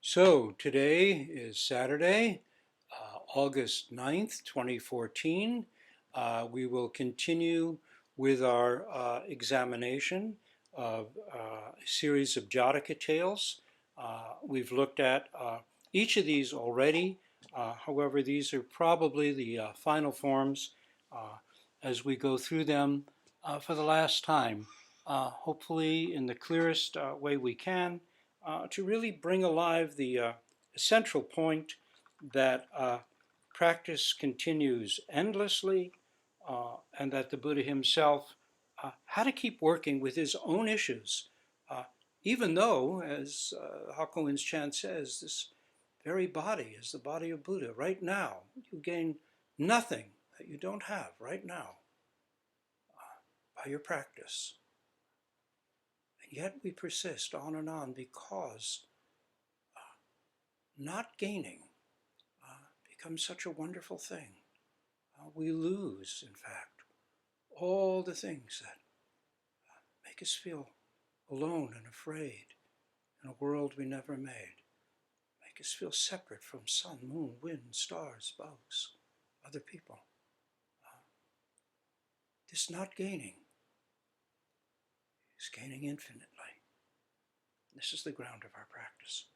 So today is Saturday, August 9th, 2014. We will continue with our examination of a series of Jataka tales. We've looked at each of these already. However, these are probably the final forms as we go through them for the last time, hopefully in the clearest way we can, to really bring alive the essential point that practice continues endlessly, and that the Buddha himself had to keep working with his own issues, uh, even though, as Hakuin's chant says, this very body is the body of Buddha. Right now, you gain nothing that you don't have right now by your practice. And yet we persist on and on because not gaining becomes such a wonderful thing. We lose, in fact, all the things that make us feel alone and afraid in a world we never made, make us feel separate from sun, moon, wind, stars, bugs, other people. This not gaining is gaining infinitely. This is the ground of our practice.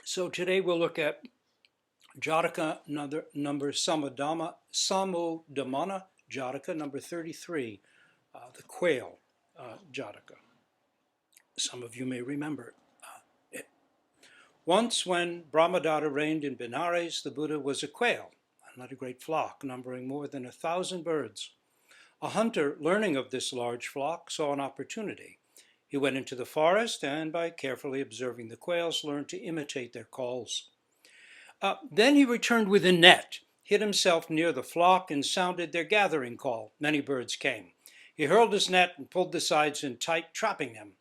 So today we'll look at Jataka number Samodhamana Jataka number 33, the Quail Jataka. Some of you may remember it. Once when Brahmadatta reigned in Benares, the Buddha was a quail, and led a great flock numbering more than 1,000 birds. A hunter, learning of this large flock, saw an opportunity. He went into the forest and, by carefully observing the quails, learned to imitate their calls. Then he returned with a net, hid himself near the flock, and sounded their gathering call. Many birds came. He hurled his net and pulled the sides in tight, trapping them.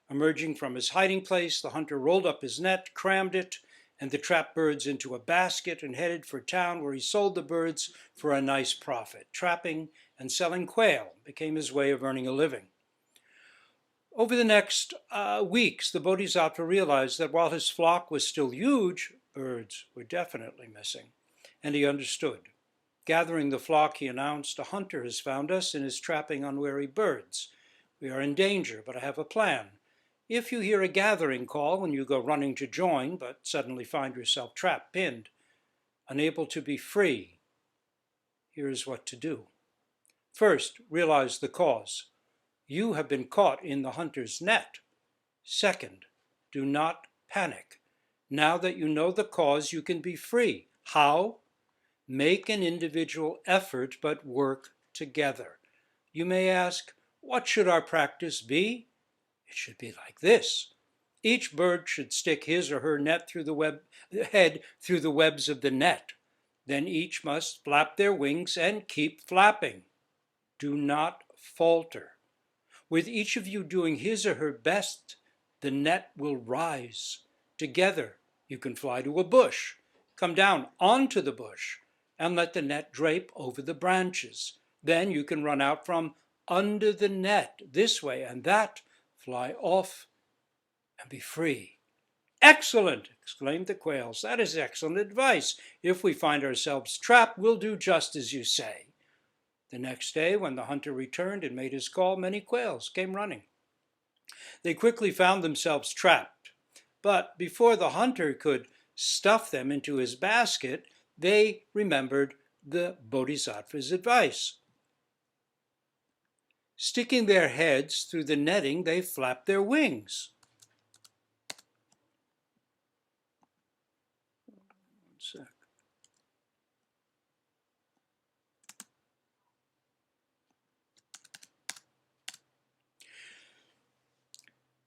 Emerging from his hiding place, the hunter rolled up his net, crammed it and the trapped birds into a basket, and headed for town, where he sold the birds for a nice profit. Trapping and selling quail became his way of earning a living. Over the next weeks, the Bodhisattva realized that while his flock was still huge, birds were definitely missing, and he understood. Gathering the flock, he announced, "A hunter has found us and is trapping unwary birds. We are in danger, but I have a plan. If you hear a gathering call when you go running to join, but suddenly find yourself trapped, pinned, unable to be free, here is what to do. First, realize the cause. You have been caught in the hunter's net. Second, do not panic. Now that you know the cause, you can be free. How? Make an individual effort, but work together. You may ask, what should our practice be? It should be like this. Each bird should stick his or her head through the webs of the net. Then each must flap their wings and keep flapping. Do not falter. With each of you doing his or her best, the net will rise. Together, you can fly to a bush, come down onto the bush, and let the net drape over the branches. Then you can run out from under the net, this way and that, fly off and be free." "Excellent!" exclaimed the quails. "That is excellent advice. If we find ourselves trapped, we'll do just as you say." The next day, when the hunter returned and made his call, many quails came running. They quickly found themselves trapped, but before the hunter could stuff them into his basket, they remembered the Bodhisattva's advice. Sticking their heads through the netting, they flapped their wings. One sec.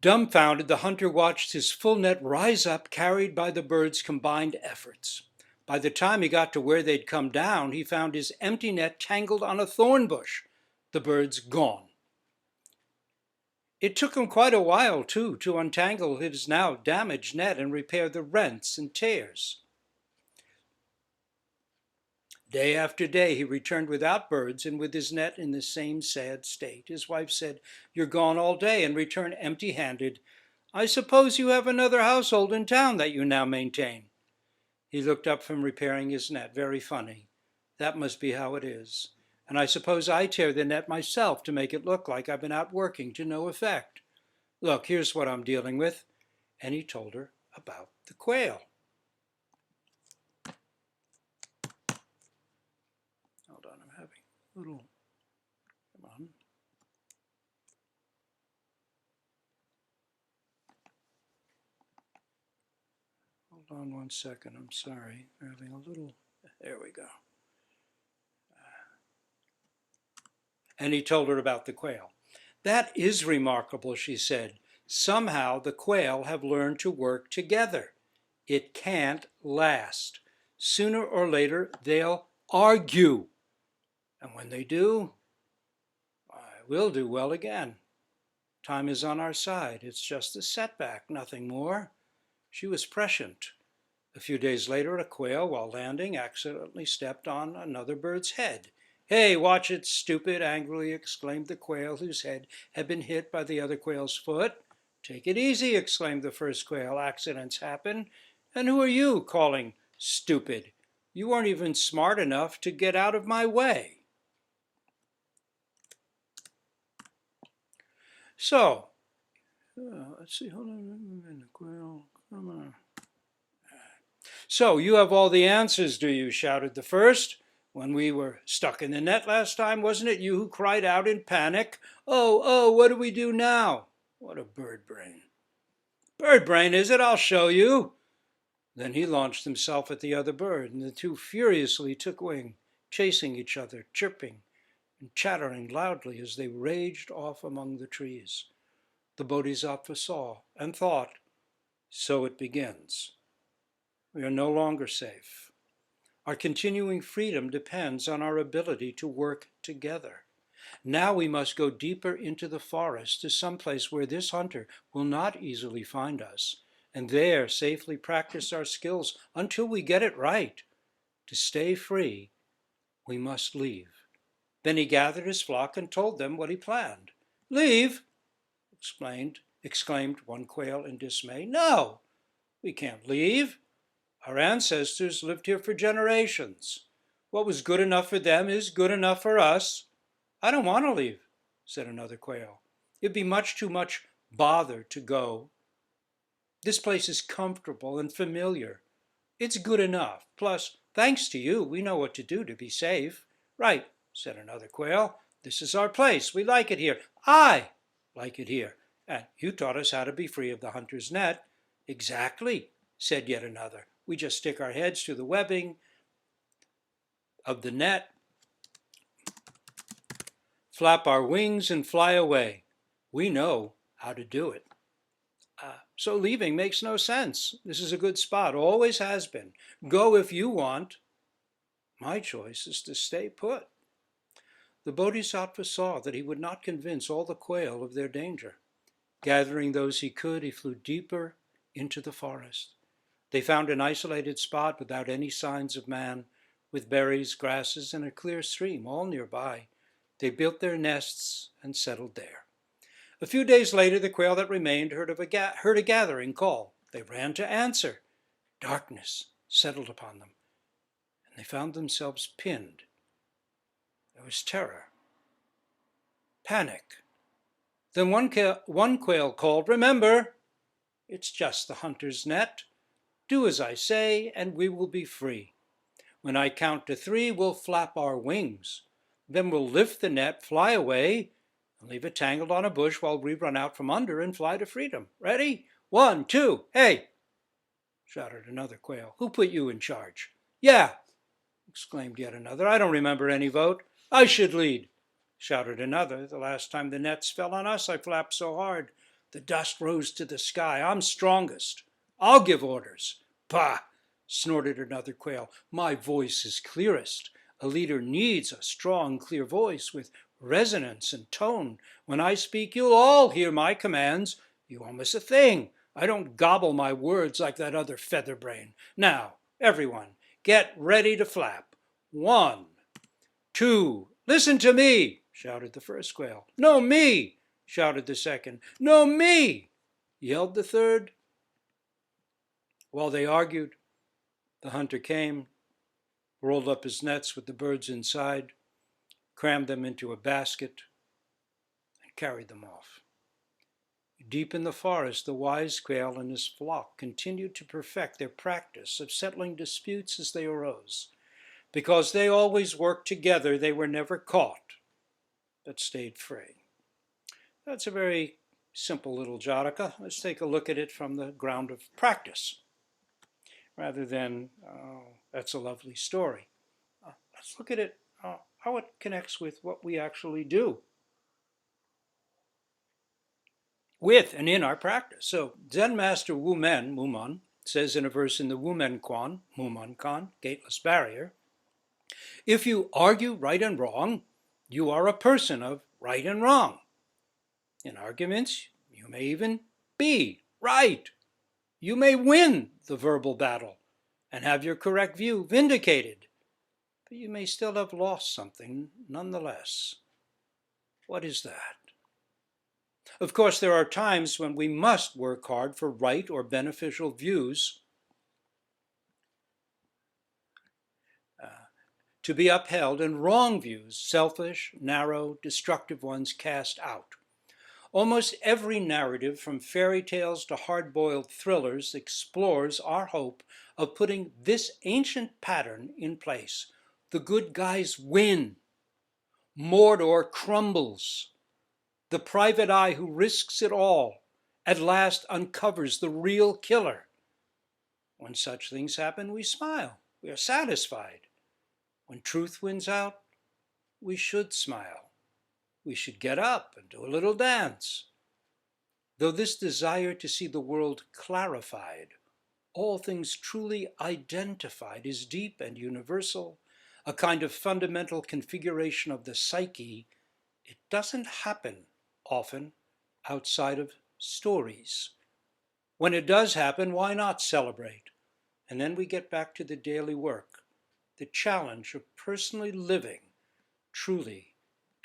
Dumbfounded, the hunter watched his full net rise up, carried by the birds' combined efforts. By the time he got to where they'd come down, he found his empty net tangled on a thorn bush, the birds gone. It took him quite a while, too, to untangle his now damaged net and repair the rents and tears. Day after day he returned without birds and with his net in the same sad state. His wife said, "You're gone all day and return empty-handed. I suppose you have another household in town that you now maintain. He looked up from repairing his net. Very funny. That must be how it is. And I suppose I tear the net myself to make it look like I've been out working to no effect. Look, here's what I'm dealing with. And he told her about the quail. Hold on, I'm having a little, come on. Hold on one second, I'm sorry. I'm having a little, there we go. And he told her about the quail. That is remarkable, she said. Somehow the quail have learned to work together. It can't last. Sooner or later, they'll argue. And when they do, we'll do well again. Time is on our side. It's just a setback, nothing more. She was prescient. A few days later, a quail, while landing, accidentally stepped on another bird's head. Hey, watch it, stupid, angrily exclaimed the quail, whose head had been hit by the other quail's foot. Take it easy, exclaimed the first quail. Accidents happen. And who are you calling stupid? You weren't even smart enough to get out of my way. So, let's see, hold on, quail, come on. So, you have all the answers, do you? Shouted the first. When we were stuck in the net last time, wasn't it you who cried out in panic? Oh, what do we do now? What a bird brain. Bird brain, is it? I'll show you. Then he launched himself at the other bird, and the two furiously took wing, chasing each other, chirping and chattering loudly as they raged off among the trees. The Bodhisattva saw and thought, so it begins. We are no longer safe. Our continuing freedom depends on our ability to work together. Now we must go deeper into the forest to some place where this hunter will not easily find us, and there safely practice our skills until we get it right. To stay free, we must leave. Then he gathered his flock and told them what he planned. Leave? Exclaimed one quail in dismay. No, we can't leave. Our ancestors lived here for generations. What was good enough for them is good enough for us. I don't want to leave, said another quail. It'd be much too much bother to go. This place is comfortable and familiar. It's good enough. Plus, thanks to you, we know what to do to be safe. Right, said another quail. This is our place. We like it here. I like it here. And you taught us how to be free of the hunter's net. Exactly, said yet another. We just stick our heads through the webbing of the net, flap our wings, and fly away. We know how to do it. So leaving makes no sense. This is a good spot, always has been. Go if you want. My choice is to stay put. The Bodhisattva saw that he would not convince all the quail of their danger. Gathering those he could, he flew deeper into the forest. They found an isolated spot without any signs of man, with berries, grasses, and a clear stream all nearby. They built their nests and settled there. A few days later, the quail that remained heard a gathering call. They ran to answer. Darkness settled upon them, and they found themselves pinned. There was terror, panic. Then one quail called, Remember, it's just the hunter's net. Do as I say, and we will be free. When I count to 3, we'll flap our wings. Then we'll lift the net, fly away, and leave it tangled on a bush while we run out from under and fly to freedom. Ready? 1, 2, hey! Shouted another quail. Who put you in charge? Yeah, exclaimed yet another. I don't remember any vote. I should lead, shouted another. The last time the nets fell on us, I flapped so hard, the dust rose to the sky. I'm strongest. I'll give orders. Bah, snorted another quail. My voice is clearest. A leader needs a strong, clear voice with resonance and tone. When I speak, you'll all hear my commands. You won't miss a thing. I don't gobble my words like that other featherbrain. Now, everyone, get ready to flap. 1, 2, listen to me, shouted the first quail. No, me, shouted the second. No, me, yelled the third. While they argued, the hunter came, rolled up his nets with the birds inside, crammed them into a basket, and carried them off. Deep in the forest, the wise quail and his flock continued to perfect their practice of settling disputes as they arose. Because they always worked together, they were never caught, but stayed free. That's a very simple little Jataka. Let's take a look at it from the ground of practice, rather than, that's a lovely story. Let's look at it, how it connects with what we actually do with and in our practice. So Zen Master Muman, says in a verse in the Muman Kan, Gateless Barrier, if you argue right and wrong, you are a person of right and wrong. In arguments, you may even be right. You may win the verbal battle and have your correct view vindicated, but you may still have lost something nonetheless. What is that? Of course, there are times when we must work hard for right or beneficial views to be upheld, and wrong views, selfish, narrow, destructive ones, cast out. Almost every narrative, from fairy tales to hard-boiled thrillers, explores our hope of putting this ancient pattern in place. The good guys win. Mordor crumbles. The private eye who risks it all at last uncovers the real killer. When such things happen, we smile. We are satisfied. When truth wins out, we should smile. We should get up and do a little dance. Though this desire to see the world clarified, all things truly identified, is deep and universal, a kind of fundamental configuration of the psyche, it doesn't happen often outside of stories. When it does happen, why not celebrate? And then we get back to the daily work, the challenge of personally living truly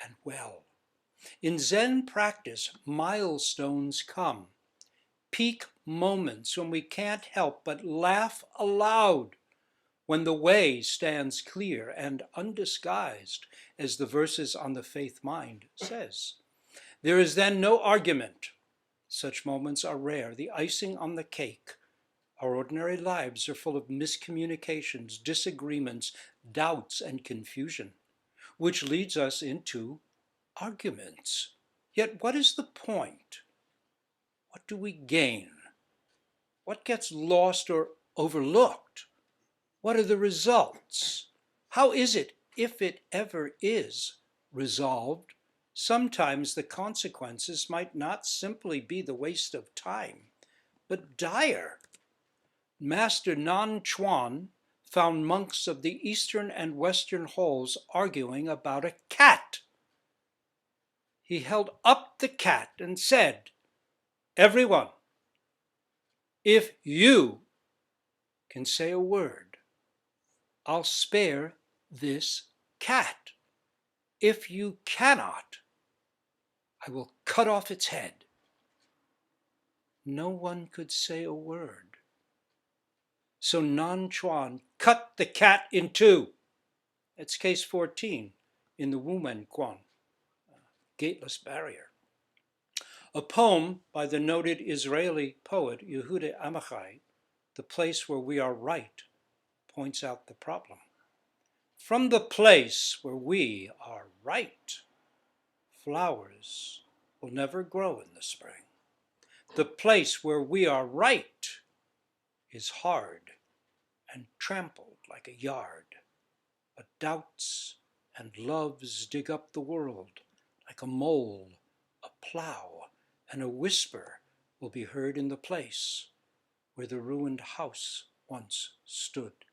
and well. In Zen practice, milestones come, peak moments when we can't help but laugh aloud, when the way stands clear and undisguised, as the verses on the Faith Mind says. There is then no argument. Such moments are rare, the icing on the cake. Our ordinary lives are full of miscommunications, disagreements, doubts, and confusion, which leads us into arguments. Yet what is the point? What do we gain? What gets lost or overlooked? What are the results? How is it, if it ever is resolved, sometimes the consequences might not simply be the waste of time, but dire? Master Nan Chuan found monks of the eastern and western halls arguing about a cat. He held up the cat and said, "Everyone, if you can say a word, I'll spare this cat. If you cannot, I will cut off its head." No one could say a word. So Nan Chuan cut the cat in two. It's case 14 in the Wumen Quan, Gateless Barrier. A poem by the noted Israeli poet Yehuda Amichai, "The Place Where We Are Right," points out the problem. From the place where we are right, flowers will never grow in the spring. The place where we are right is hard and trampled like a yard. But doubts and loves dig up the world like a mole, a plow, and a whisper will be heard in the place where the ruined house once stood.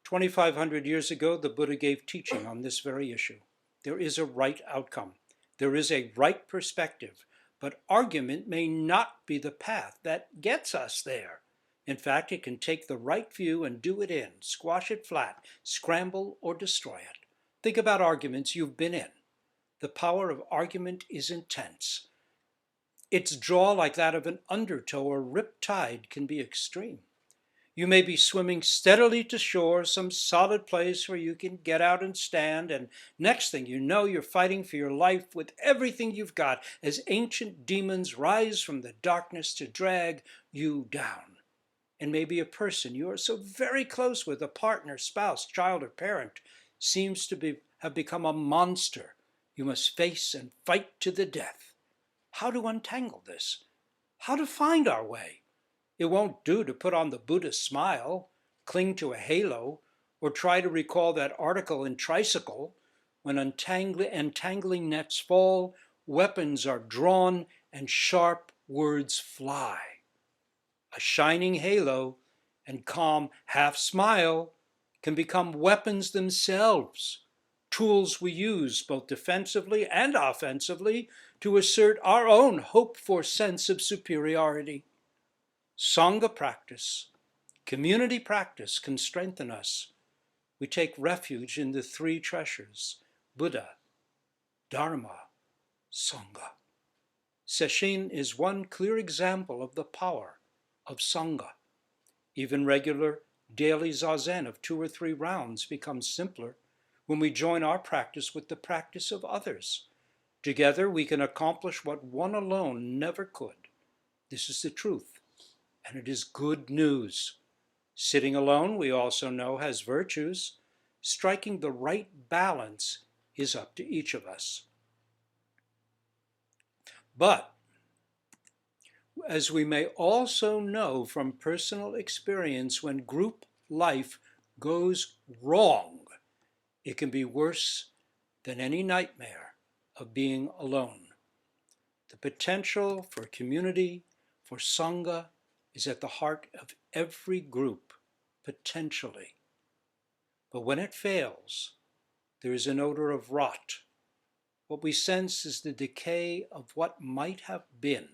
2,500 years ago, the Buddha gave teaching on this very issue. There is a right outcome. There is a right perspective, but argument may not be the path that gets us there. In fact, it can take the right view and do it in, squash it flat, scramble or destroy it. Think about arguments you've been in. The power of argument is intense. Its draw, like that of an undertow or rip tide, can be extreme. You may be swimming steadily to shore, some solid place where you can get out and stand, and next thing you know, you're fighting for your life with everything you've got as ancient demons rise from the darkness to drag you down. And maybe a person you are so very close with, a partner, spouse, child, or parent, seems to have become a monster you must face and fight to the death. How to untangle this? How to find our way? It won't do to put on the Buddhist smile, cling to a halo, or try to recall that article in Tricycle. When entangling nets fall, weapons are drawn, and sharp words fly. A shining halo and calm half smile can become weapons themselves, tools we use both defensively and offensively to assert our own hoped-for sense of superiority. Sangha practice, community practice can strengthen us. We take refuge in the three treasures: Buddha, Dharma, Sangha. Sesshin is one clear example of the power of Sangha. Even regular daily zazen of 2 or 3 rounds becomes simpler when we join our practice with the practice of others. Together we can accomplish what one alone never could. This is the truth, and it is good news. Sitting alone, we also know, has virtues. Striking the right balance is up to each of us. But, as we may also know from personal experience, when group life goes wrong, it can be worse than any nightmare of being alone. The potential for community, for Sangha, is at the heart of every group, potentially. But when it fails, there is an odor of rot. What we sense is the decay of what might have been,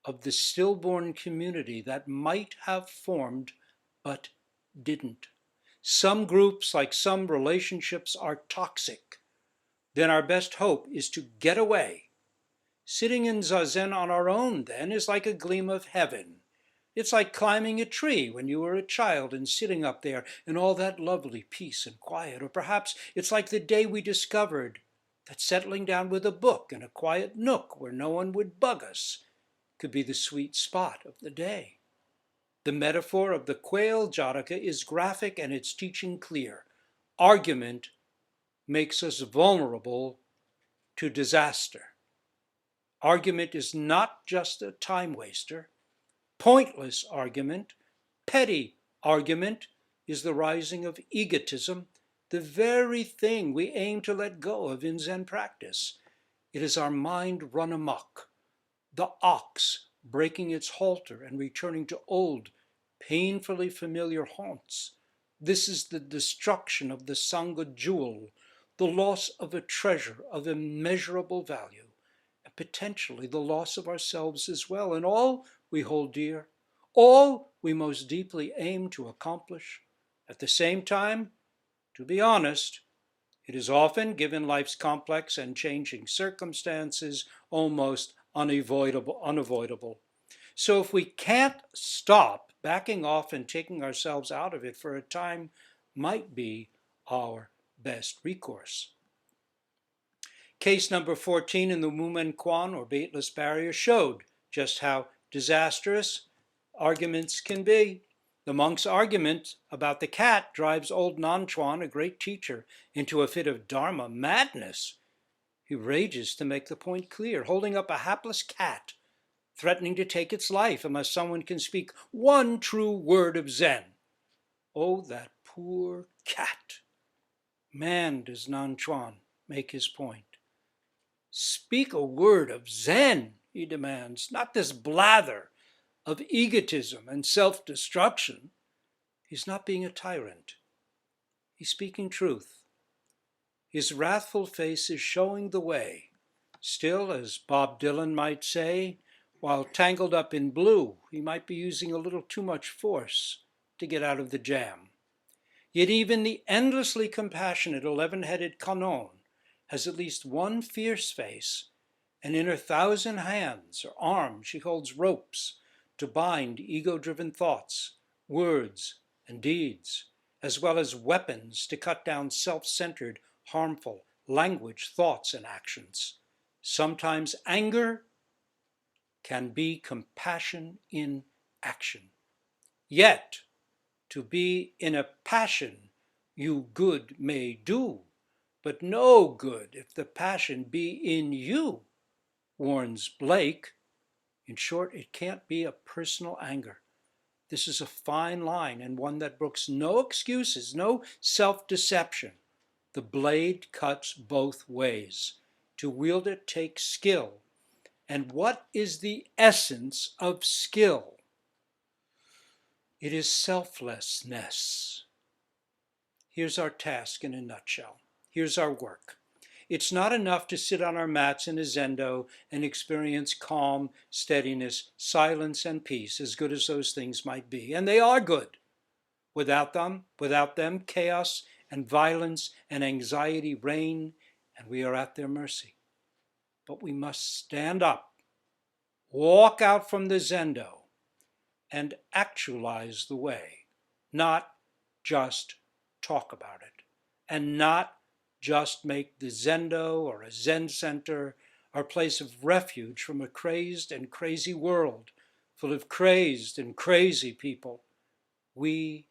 of the stillborn community that might have formed but didn't. Some groups, like some relationships, are toxic. Then our best hope is to get away. Sitting in zazen on our own, then, is like a gleam of heaven. It's like climbing a tree when you were a child and sitting up there in all that lovely peace and quiet. Or perhaps it's like the day we discovered that settling down with a book in a quiet nook where no one would bug us could be the sweet spot of the day. The metaphor of the Quail Jataka is graphic and its teaching clear. Argument makes us vulnerable to disaster. Argument is not just a time waster. Pointless argument, petty argument, is the rising of egotism, the very thing we aim to let go of in Zen practice. It is our mind run amok, the ox breaking its halter and returning to old, painfully familiar haunts. This is the destruction of the Sangha jewel, the loss of a treasure of immeasurable value, and potentially the loss of ourselves as well, and all we hold dear, all we most deeply aim to accomplish. At the same time, to be honest, it is often, given life's complex and changing circumstances, almost unavoidable. So if we can't stop, backing off and taking ourselves out of it for a time might be our best recourse. Case number 14 in the Wumen Quan, or baitless barrier, showed just how disastrous arguments can be. The monk's argument about the cat drives old Nanchuan, a great teacher, into a fit of Dharma madness. He rages to make the point clear, holding up a hapless cat, threatening to take its life unless someone can speak one true word of Zen. Oh, that poor cat. Man, does Nanchuan make his point. Speak a word of Zen, he demands, not this blather of egotism and self-destruction. He's not being a tyrant. He's speaking truth. His wrathful face is showing the way. Still, as Bob Dylan might say, while tangled up in blue, he might be using a little too much force to get out of the jam. Yet even the endlessly compassionate 11-headed Kanon has at least one fierce face and in her 1,000 hands or arms she holds ropes to bind ego-driven thoughts, words, and deeds, as well as weapons to cut down self-centered, harmful language, thoughts, and actions. Sometimes anger can be compassion in action. Yet, to be in a passion you good may do, but no good if the passion be in you, warns Blake. In short, it can't be a personal anger. This is a fine line, and one that brooks no excuses, no self-deception. The blade cuts both ways. To wield it takes skill. And what is the essence of skill? It is selflessness. Here's our task in a nutshell. Here's our work. It's not enough to sit on our mats in a Zendo and experience calm, steadiness, silence, and peace, as good as those things might be. And they are good. Without them, chaos and violence and anxiety reign, and we are at their mercy. But we must stand up, walk out from the Zendo, and actualize the way, not just talk about it, and not just make the Zendo or a Zen center our place of refuge from a crazed and crazy world full of crazed and crazy people. We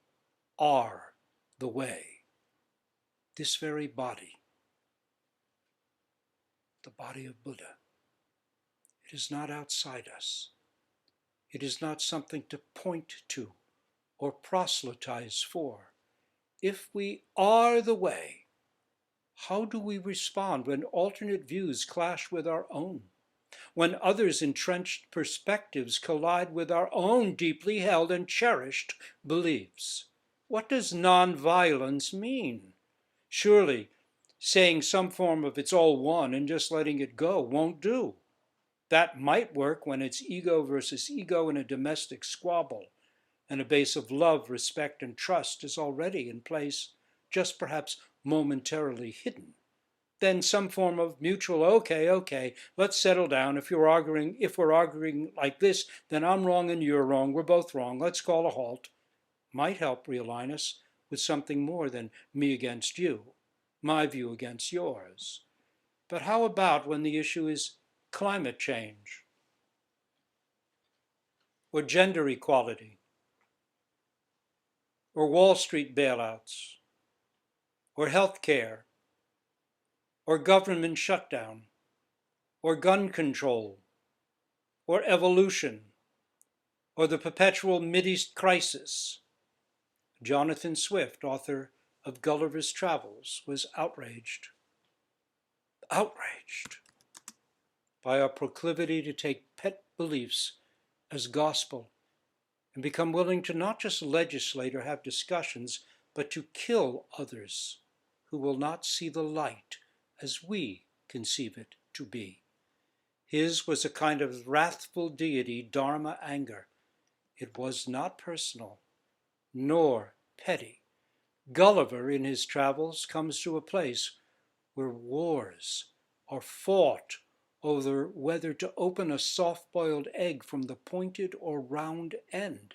are the way. This very body, the body of Buddha, it is not outside us. It is not something to point to or proselytize for. If we are the way, how do we respond when alternate views clash with our own? When others' entrenched perspectives collide with our own deeply held and cherished beliefs? What does nonviolence mean? Surely, saying some form of it's all one and just letting it go won't do. That might work when it's ego versus ego in a domestic squabble, and a base of love, respect, and trust is already in place, just perhaps momentarily hidden. Then some form of mutual, okay, let's settle down. If we're arguing like this, then I'm wrong and you're wrong, we're both wrong, let's call a halt, might help realign us with something more than me against you, my view against yours. But how about when the issue is climate change, or gender equality, or Wall Street bailouts, or health care, or government shutdown, or gun control, or evolution, or the perpetual Mideast crisis? Jonathan Swift, author of Gulliver's Travels, was outraged by our proclivity to take pet beliefs as gospel and become willing to not just legislate or have discussions, but to kill others who will not see the light as we conceive it to be. His was a kind of wrathful deity, dharma anger. It was not personal, nor petty. Gulliver, in his travels, comes to a place where wars are fought over whether to open a soft-boiled egg from the pointed or round end.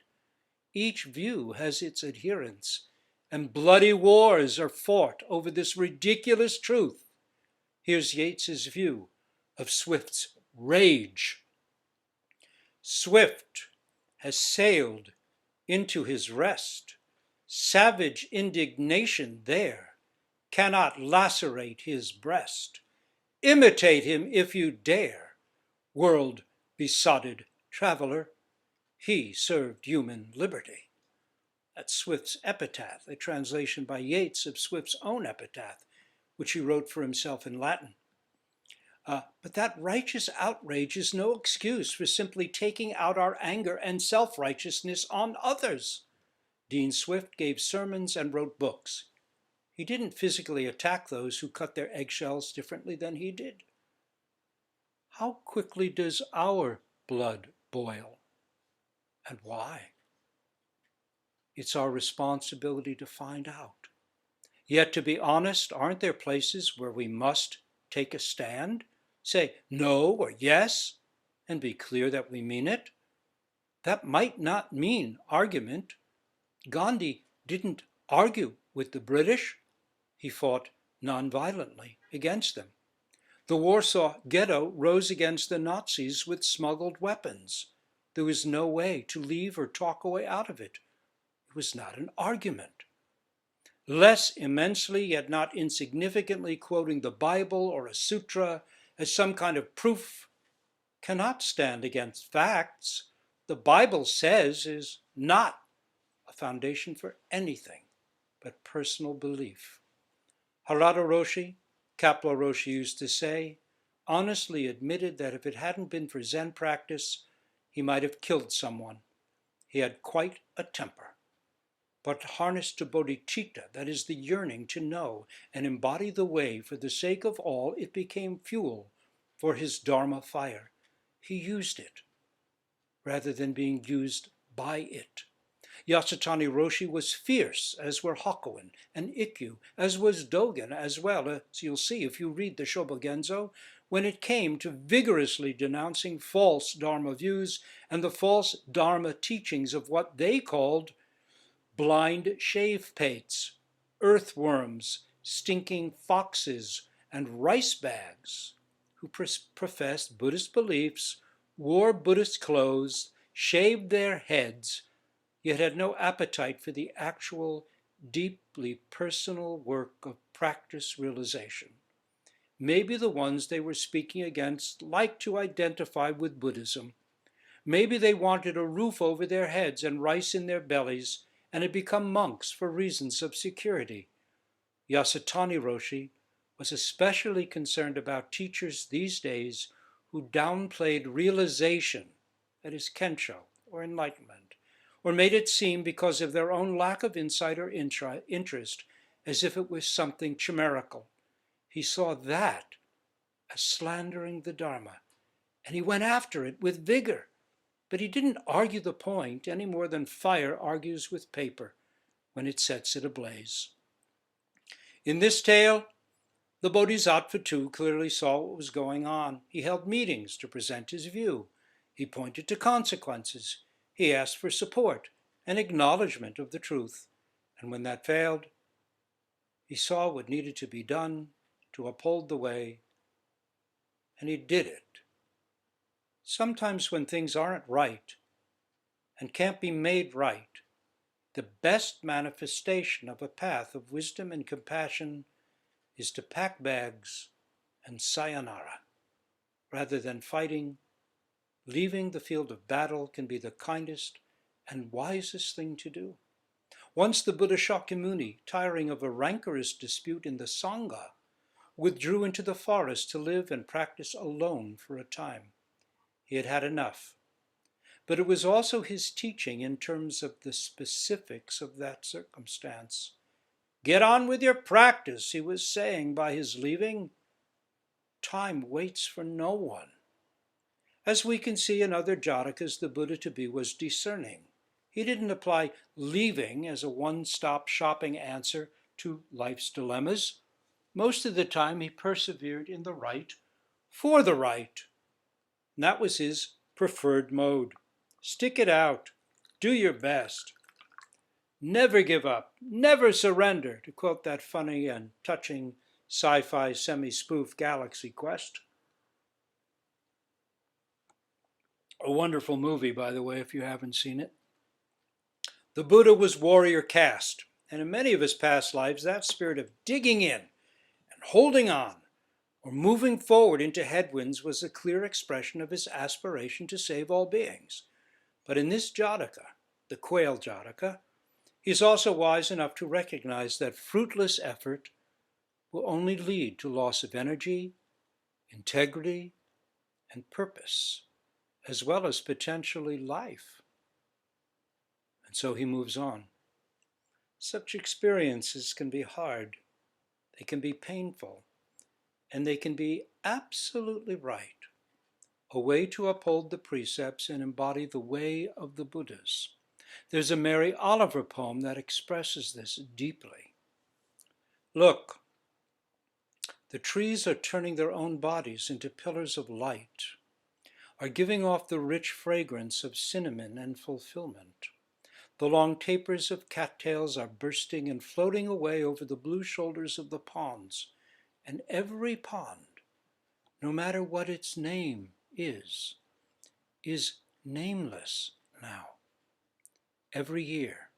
Each view has its adherents, and bloody wars are fought over this ridiculous truth. Here's Yeats's view of Swift's rage. Swift has sailed into his rest. Savage indignation there cannot lacerate his breast. Imitate him if you dare, world-besotted traveler. He served human liberty. That's Swift's epitaph, a translation by Yeats of Swift's own epitaph, which he wrote for himself in Latin. But that righteous outrage is no excuse for simply taking out our anger and self-righteousness on others. Dean Swift gave sermons and wrote books. He didn't physically attack those who cut their eggshells differently than he did. How quickly does our blood boil? And why? It's our responsibility to find out. Yet, to be honest, aren't there places where we must take a stand, say no or yes and be clear that we mean it. That might not mean argument. Gandhi didn't argue with the British. He fought nonviolently against them. The Warsaw Ghetto rose against the Nazis with smuggled weapons. There was no way to leave or talk a way out of it. It was not an argument. Less immensely, yet not insignificantly, quoting the Bible or a sutra as some kind of proof cannot stand against facts. The Bible says is not a foundation for anything but personal belief. Harada Roshi, Kapla Roshi used to say, honestly admitted that if it hadn't been for Zen practice, he might have killed someone. He had quite a temper. But harnessed to bodhicitta, that is the yearning to know and embody the way for the sake of all, it became fuel for his Dharma fire. He used it rather than being used by it. Yasutani Roshi was fierce, as were Hakuin and Ikkyu, as was Dogen as well, as you'll see if you read the Shobogenzo, when it came to vigorously denouncing false Dharma views and the false Dharma teachings of what they called blind shave pates, earthworms, stinking foxes, and rice bags, who professed Buddhist beliefs, wore Buddhist clothes, shaved their heads, yet had no appetite for the actual, deeply personal work of practice realization. Maybe the ones they were speaking against liked to identify with Buddhism. Maybe they wanted a roof over their heads and rice in their bellies and had become monks for reasons of security. Yasutani Roshi was especially concerned about teachers these days who downplayed realization, that is kensho, or enlightenment, or made it seem because of their own lack of insight or interest as if it was something chimerical. He saw that as slandering the Dharma, and he went after it with vigor. But he didn't argue the point any more than fire argues with paper when it sets it ablaze. In this tale, the Bodhisattva too clearly saw what was going on. He held meetings to present his view. He pointed to consequences. He asked for support and acknowledgement of the truth. And when that failed, he saw what needed to be done to uphold the way, and he did it. Sometimes when things aren't right and can't be made right, the best manifestation of a path of wisdom and compassion is to pack bags and sayonara. Rather than fighting, leaving the field of battle can be the kindest and wisest thing to do. Once the Buddha Shakyamuni, tiring of a rancorous dispute in the Sangha, withdrew into the forest to live and practice alone for a time. He had had enough. But it was also his teaching in terms of the specifics of that circumstance. Get on with your practice, he was saying by his leaving. Time waits for no one. As we can see in other Jatakas, the Buddha to be was discerning. He didn't apply leaving as a one-stop shopping answer to life's dilemmas. Most of the time he persevered in the right for the right. And that was his preferred mode. Stick it out. Do your best. Never give up. Never surrender, to quote that funny and touching sci-fi semi-spoof Galaxy Quest. A wonderful movie, by the way, if you haven't seen it. The Buddha was warrior caste, and in many of his past lives, that spirit of digging in and holding on or moving forward into headwinds was a clear expression of his aspiration to save all beings. But in this Jataka, the Quail Jataka, he's also wise enough to recognize that fruitless effort will only lead to loss of energy, integrity, and purpose, as well as potentially life. And so he moves on. Such experiences can be hard, they can be painful, and they can be absolutely right. A way to uphold the precepts and embody the way of the Buddhas. There's a Mary Oliver poem that expresses this deeply. Look, The trees are turning their own bodies into pillars of light, are giving off the rich fragrance of cinnamon and fulfillment. The long tapers of cattails are bursting and floating away over the blue shoulders of the ponds, and every pond, no matter what its name is nameless now. Every year,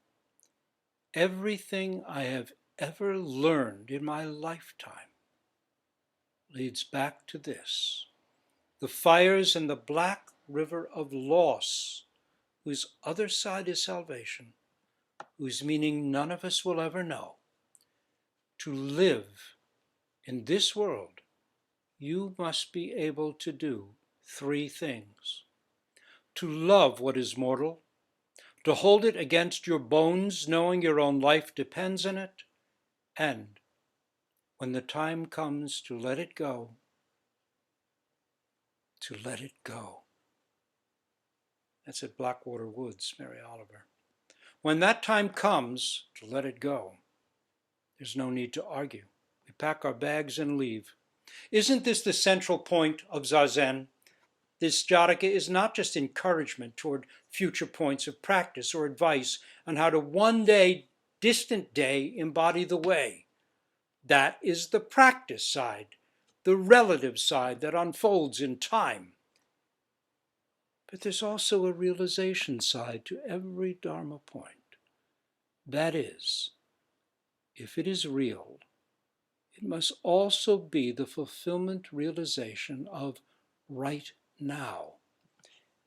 everything I have ever learned in my lifetime leads back to this. The fires in the black river of loss, whose other side is salvation, whose meaning none of us will ever know. To live in this world, you must be able to do three things: to love what is mortal, to hold it against your bones, knowing your own life depends on it, and when the time comes to let it go, to let it go. That's at Blackwater Woods, Mary Oliver. When that time comes to let it go, there's no need to argue. We pack our bags and leave. Isn't this the central point of Zazen? This Jataka is not just encouragement toward future points of practice or advice on how to one day, distant day, embody the way. That is the practice side, the relative side that unfolds in time. But there's also a realization side to every Dharma point. That is, if it is real, it must also be the fulfillment realization of right now.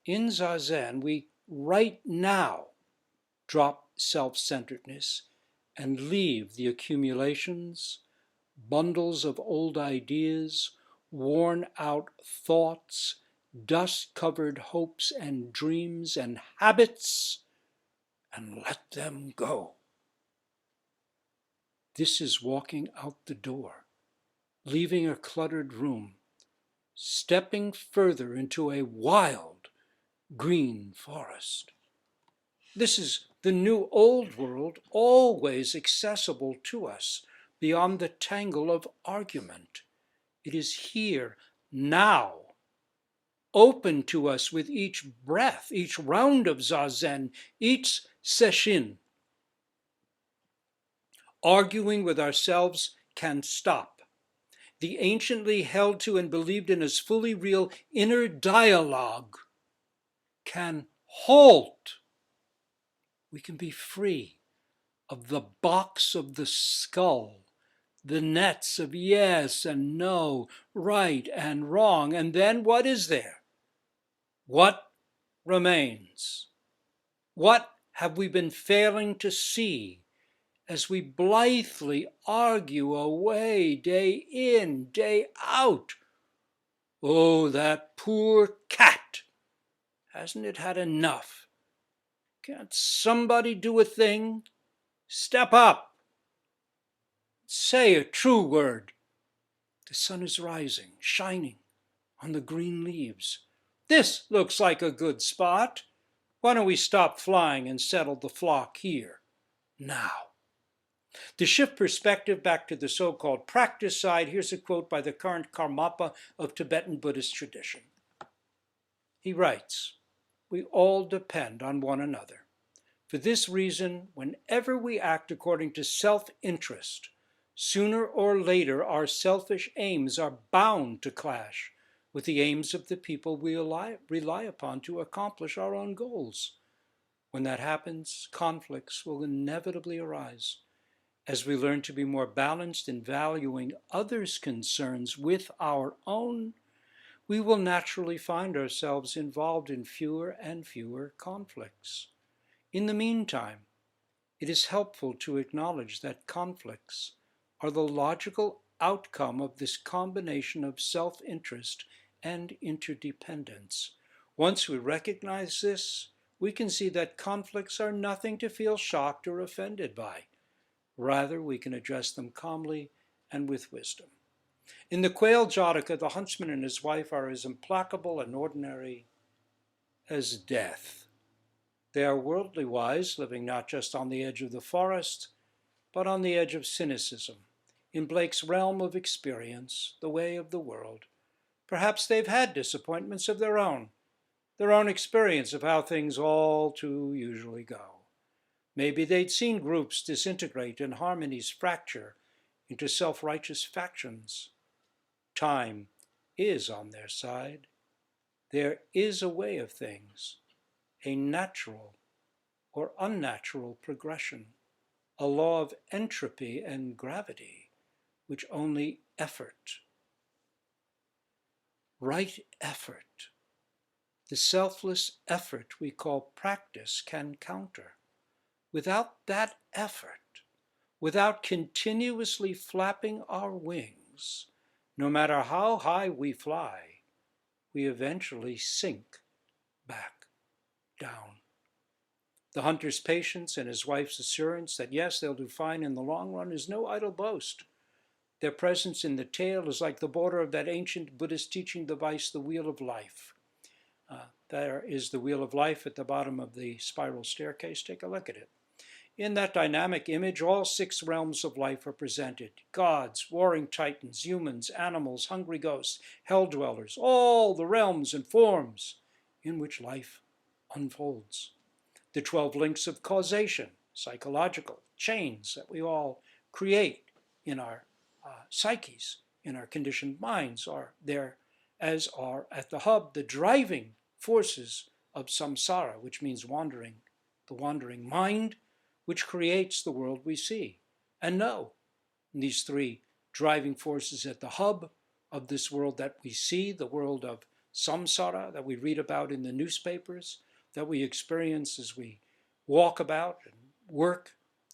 In Zazen, we right now drop self-centeredness and leave the accumulations, bundles of old ideas, worn out thoughts, dust-covered hopes and dreams and habits, and let them go. This is walking out the door, leaving a cluttered room, stepping further into a wild green forest. This is the new old world, always accessible to us beyond the tangle of argument. It is here, now, open to us with each breath, each round of Zazen, each sesshin. Arguing with ourselves can stop. The anciently held to and believed in as fully real inner dialogue can halt. We can be free of the box of the skull, the nets of yes and no, right and wrong. And then what is there? What remains? What have we been failing to see as we blithely argue away day in, day out? Oh, that poor cat! Hasn't it had enough? Can't somebody do a thing? Step up. Say a true word. The sun is rising, shining on the green leaves. This looks like a good spot. Why don't we stop flying and settle the flock here, now? To shift perspective back to the so-called practice side, here's a quote by the current Karmapa of Tibetan Buddhist tradition. He writes, "We all depend on one another. For this reason, whenever we act according to self-interest, sooner or later our selfish aims are bound to clash with the aims of the people we rely upon to accomplish our own goals. When that happens, conflicts will inevitably arise. As we learn to be more balanced in valuing others' concerns with our own, we will naturally find ourselves involved in fewer and fewer conflicts. In the meantime, it is helpful to acknowledge that conflicts are the logical outcome of this combination of self-interest and interdependence. Once we recognize this, we can see that conflicts are nothing to feel shocked or offended by. Rather, we can address them calmly and with wisdom. In the Quail Jataka, the huntsman and his wife are as implacable and ordinary as death. They are worldly wise, living not just on the edge of the forest, but on the edge of cynicism, in Blake's realm of experience, the way of the world. Perhaps they've had disappointments of their own experience of how things all too usually go. Maybe they'd seen groups disintegrate and harmonies fracture into self-righteous factions. Time is on their side. There is a way of things, a natural or unnatural progression, a law of entropy and gravity, which only effort, right effort, the selfless effort we call practice can counter. Without that effort, without continuously flapping our wings, no matter how high we fly, we eventually sink back down. The hunter's patience and his wife's assurance that yes, they'll do fine in the long run is no idle boast. Their presence in the tale is like the border of that ancient Buddhist teaching device, the wheel of life. There is the wheel of life at the bottom of the spiral staircase. Take a look at it. In that dynamic image, all 6 realms of life are presented. Gods, warring titans, humans, animals, hungry ghosts, hell dwellers, all the realms and forms in which life unfolds. The 12 links of causation, psychological chains that we all create in our psyches, in our conditioned minds, are there, as are at the hub the driving forces of samsara, which means wandering, the wandering mind, which creates the world we see and know. And these 3 driving forces at the hub of this world that we see, the world of samsara that we read about in the newspapers, that we experience as we walk about and work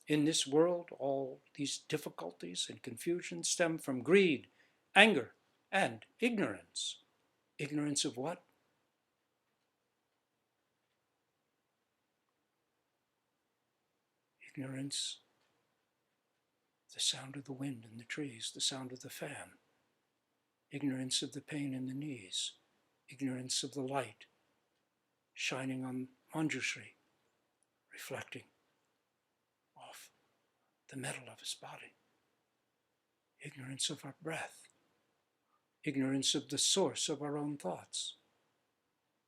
in this world. All these difficulties and confusions stem from greed, anger, and ignorance. Ignorance of what? Ignorance, the sound of the wind in the trees, the sound of the fan. Ignorance of the pain in the knees. Ignorance of the light shining on Manjushri, reflecting off the metal of his body. Ignorance of our breath. Ignorance of the source of our own thoughts.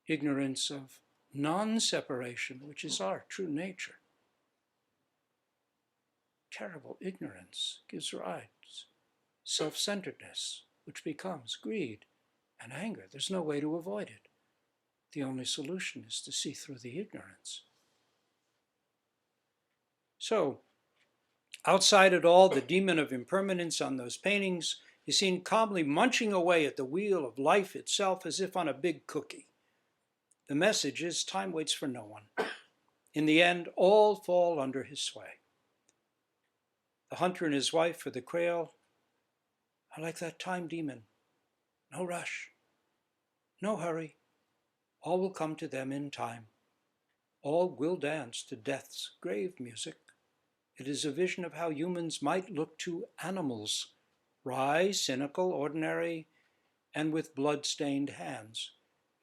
Ignorance of non-separation, which is our true nature. Terrible ignorance gives rise self-centeredness, which becomes greed and anger. There's no way to avoid it. The only solution is to see through the ignorance. So, outside it all, the demon of impermanence on those paintings is seen calmly munching away at the wheel of life itself as if on a big cookie. The message is time waits for no one. In the end, all fall under his sway. The hunter and his wife, for the quail, are like that time demon. No rush, no hurry. All will come to them in time. All will dance to death's grave music. It is a vision of how humans might look to animals, wry, cynical, ordinary, and with blood-stained hands.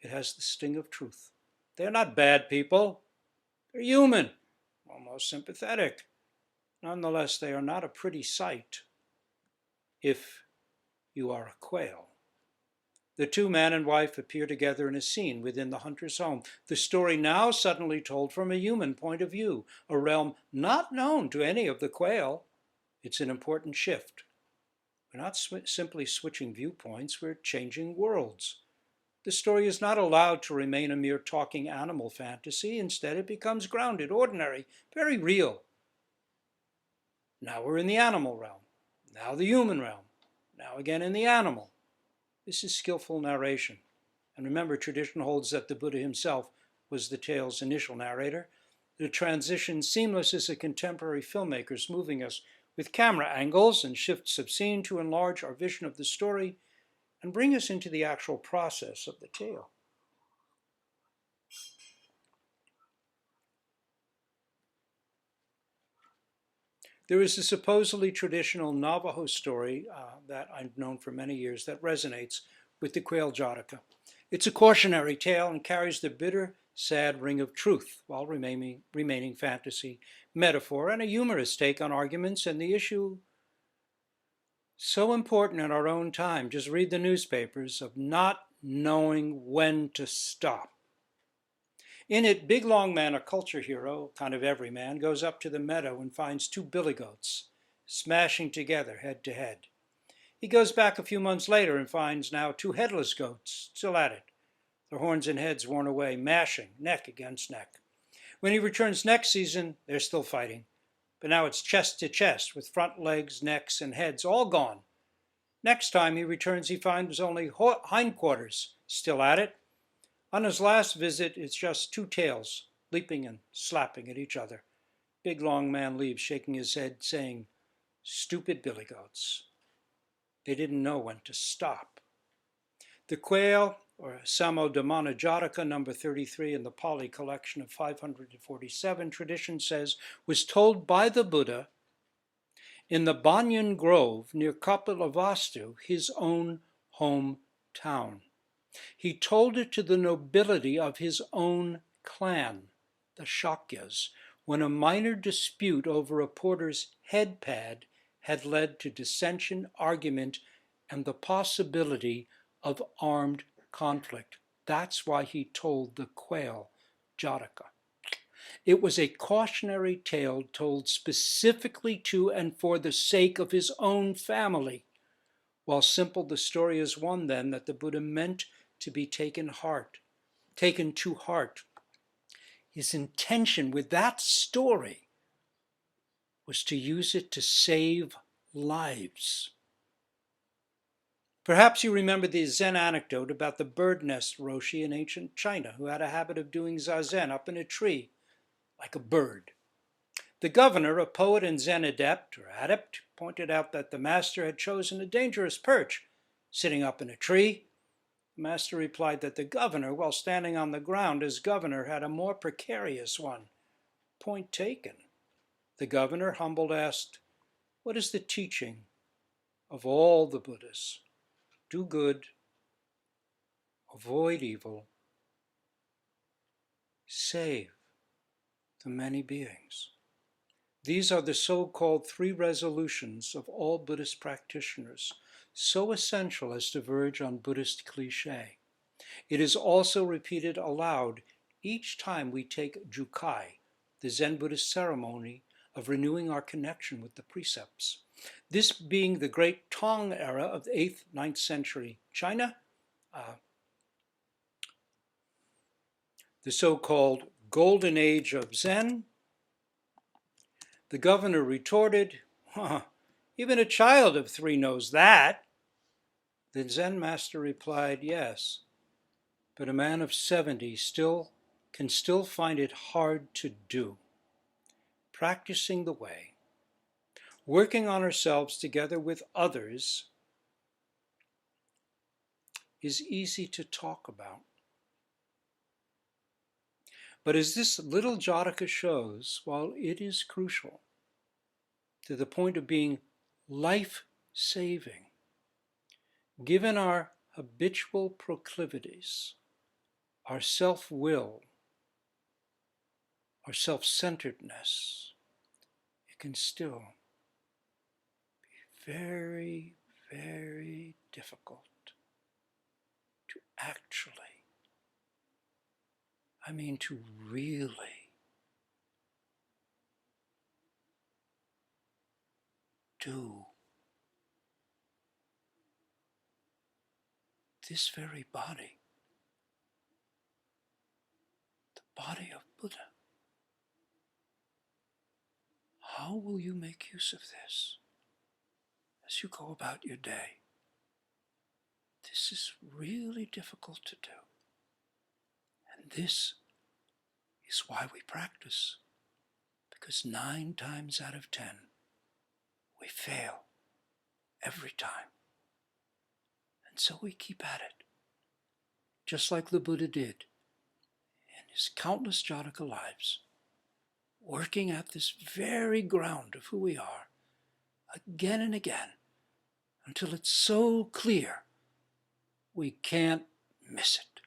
It has the sting of truth. They're not bad people. They're human, almost sympathetic. Nonetheless, they are not a pretty sight if you are a quail. The 2 man and wife appear together in a scene within the hunter's home. The story now suddenly told from a human point of view, a realm not known to any of the quail. It's an important shift. We're not simply switching viewpoints, we're changing worlds. The story is not allowed to remain a mere talking animal fantasy. Instead, it becomes grounded, ordinary, very real. Now we're in the animal realm, now the human realm, now again in the animal. This is skillful narration. And remember, tradition holds that the Buddha himself was the tale's initial narrator. The transition seamless as a contemporary filmmaker's, moving us with camera angles and shifts of scene to enlarge our vision of the story and bring us into the actual process of the tale. There is a supposedly traditional Navajo story that I've known for many years that resonates with the Quail Jataka. It's a cautionary tale and carries the bitter, sad ring of truth while remaining fantasy, metaphor, and a humorous take on arguments and the issue So important in our own time, just read the newspapers, of not knowing when to stop. In it, Big Long Man, a culture hero, kind of everyman, goes up to the meadow and finds two billy goats smashing together head to head. He goes back a few months later and finds now two headless goats still at it, their horns and heads worn away, mashing neck against neck. When he returns next season, they're still fighting, but now it's chest to chest with front legs, necks, and heads all gone. Next time he returns, he finds only hindquarters still at it. On his last visit, it's just two tails leaping and slapping at each other. Big Long Man leaves, shaking his head, saying, "Stupid billy goats. They didn't know when to stop." The Quail, or Samodamana Jataka, number 33 in the Pali collection of 547, tradition says, was told by the Buddha in the Banyan Grove near Kapilavastu, his own hometown. He told it to the nobility of his own clan, the Shakyas, when a minor dispute over a porter's head pad had led to dissension, argument, and the possibility of armed conflict. That's why he told the Quail, Jataka. It was a cautionary tale told specifically to and for the sake of his own family. While simple, the story is one then that the Buddha meant to be taken to heart. His intention with that story was to use it to save lives. Perhaps you remember the Zen anecdote about the bird nest Roshi in ancient China, who had a habit of doing zazen up in a tree like a bird. The governor, a poet and Zen adept, pointed out that the master had chosen a dangerous perch, sitting up in a tree. The master replied that the governor, while standing on the ground as governor, had a more precarious one. Point taken. The governor, humbled, asked, "What is the teaching of all the Buddhas? Do good, avoid evil, save the many beings." These are the so-called three resolutions of all Buddhist practitioners, so essential as to verge on Buddhist cliché. It is also repeated aloud each time we take Jukai, the Zen Buddhist ceremony of renewing our connection with the precepts. This being the great Tang era of the 8th, 9th century China, the so-called Golden Age of Zen, the governor retorted, "Even a child of 3 knows that." The Zen master replied, "Yes, but a man of 70 can still find it hard to do." Practicing the way, working on ourselves together with others, is easy to talk about. But as this little Jataka shows, while it is crucial to the point of being life-saving, given our habitual proclivities, our self-will, our self-centeredness, it can still be very, very difficult to to really do this very body, the body of Buddha. How will you make use of this as you go about your day? This is really difficult to do. And this is why we practice. Because 9 times out of 10, we fail every time. And so we keep at it, just like the Buddha did in his countless Jataka lives, working at this very ground of who we are, again and again, until it's so clear we can't miss it.